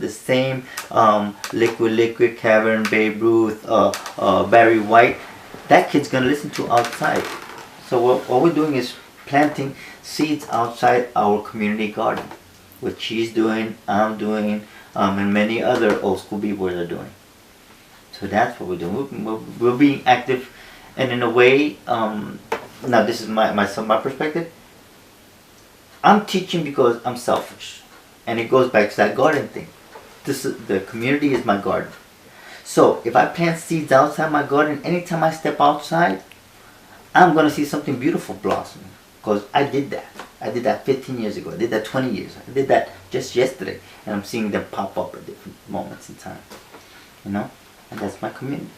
the same Liquid, Cavern, Babe Ruth, Barry White. That kid's gonna listen to outside. So what we're doing is planting seeds outside our community garden, which she's doing, I'm doing, and many other old school b-boys are doing. So that's what we're doing. We're being active, and in a way, now this is my perspective. I'm teaching because I'm selfish, and it goes back to that garden thing. The community is my garden. So if I plant seeds outside my garden, anytime I step outside, I'm gonna see something beautiful blossom. Because I did that. I did that 15 years ago. I did that 20 years. I did that just yesterday, and I'm seeing them pop up at different moments in time. You know, and that's my community.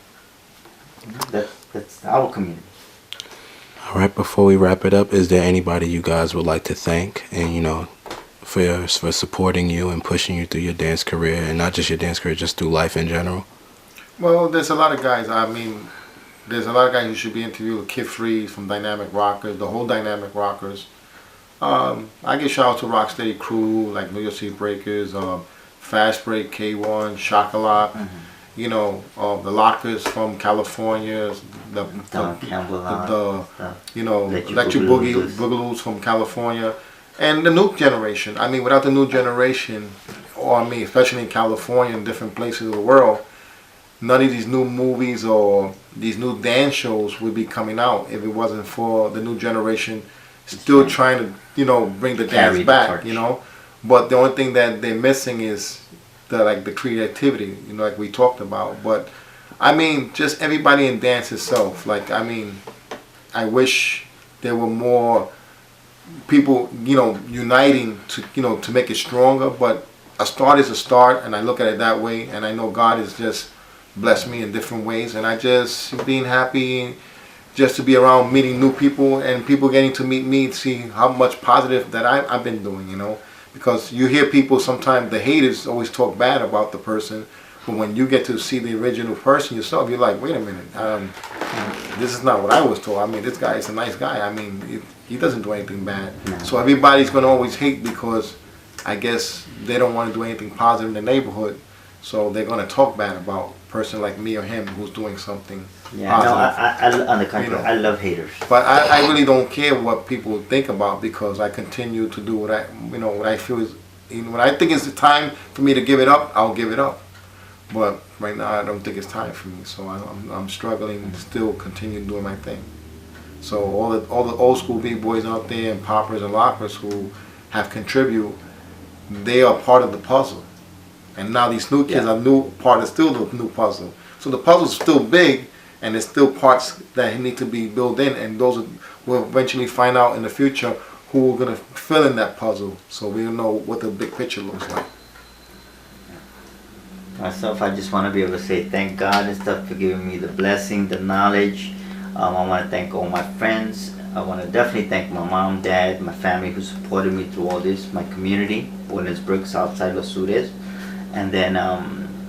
You know, that's our community. All right. Before we wrap it up, is there anybody you guys would like to thank, and for supporting you and pushing you through your dance career, and not just your dance career, just through life in general? Well, there's a lot of guys. I mean, there's a lot of guys who should be interviewed. Kid Freeze from Dynamic Rockers, the whole Dynamic Rockers. I give shout out to Rocksteady crew like New York City Breakers, Fast Break, K1, Chocolat. You know, the Lockers from California, the Electric Boogaloos from California, and the new generation. I mean, without the new generation, or I mean, especially in California and different places of the world, none of these new movies or these new dance shows would be coming out if it wasn't for the new generation still trying to, bring the dance back, But the only thing that they're missing is the creativity, like we talked about. But I mean, just everybody in dance itself. I wish there were more people, uniting to make it stronger. But a start is a start, and I look at it that way. And I know God has just blessed me in different ways, and I just being happy just to be around meeting new people and people getting to meet me, see how much positive that I've been doing, because you hear people sometimes, the haters always talk bad about the person, but when you get to see the original person yourself, you're like, wait a minute, this is not what I was told. I mean, this guy is a nice guy. I mean, he doesn't do anything bad. So everybody's going to always hate because I guess they don't want to do anything positive in the neighborhood. So they're going to talk bad about a person like me or him who's doing something positive. No, on the contrary, I love haters. But I really don't care what people think about, because I continue to do what I feel is, when I think it's the time for me to give it up, I'll give it up. But right now, I don't think it's time for me. So I'm struggling to still continue doing my thing. So all the old school b-boys out there and poppers and lockers who have contributed, they are part of the puzzle. And now these new kids are still the new puzzle. So the puzzle's still big, and there's still parts that need to be built in, and those we'll eventually find out in the future who are going to fill in that puzzle, so we'll know what the big picture looks like. Myself, I just want to be able to say thank God and stuff for giving me the blessing, the knowledge. I want to thank all my friends. I want to definitely thank my mom, dad, my family who supported me through all this, my community, Williamsburg, Southside, Los Sures. And then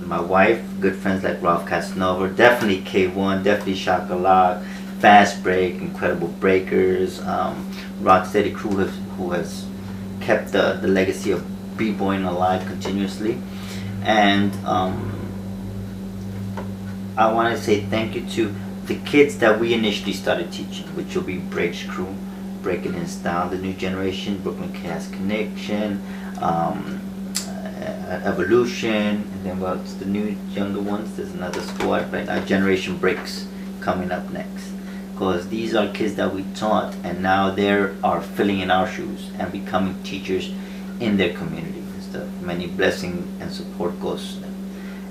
my wife, good friends like Ralph Casanova, definitely K1, definitely Chocolat, Fast Break, Incredible Breakers, Rocksteady crew who has kept the legacy of b-boying alive continuously. And I want to say thank you to the kids that we initially started teaching, which will be Break's crew, Breaking in Style, the new generation, Brooklyn Chaos Connection, Evolution, and then what's the new younger ones? There's another squad right now, Generation Breaks, coming up next. Because these are kids that we taught, and now they are filling in our shoes and becoming teachers in their community and stuff. Many blessing and support goes to them.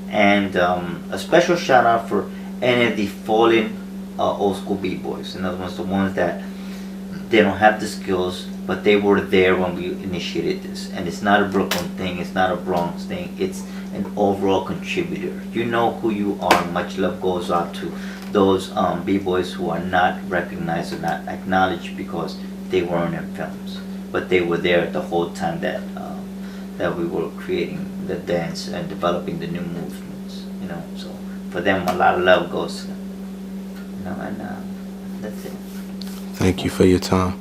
And a special shout out for any of the fallen old school b-boys. In other words, the ones that they don't have the skills, but they were there when we initiated this. And it's not a Brooklyn thing, it's not a Bronx thing, it's an overall contributor. You know who you are. Much love goes out to those b-boys who are not recognized or not acknowledged because they weren't in films, but they were there the whole time that we were creating the dance and developing the new movements. So for them, a lot of love goes to them. And that's it. Thank you for your time.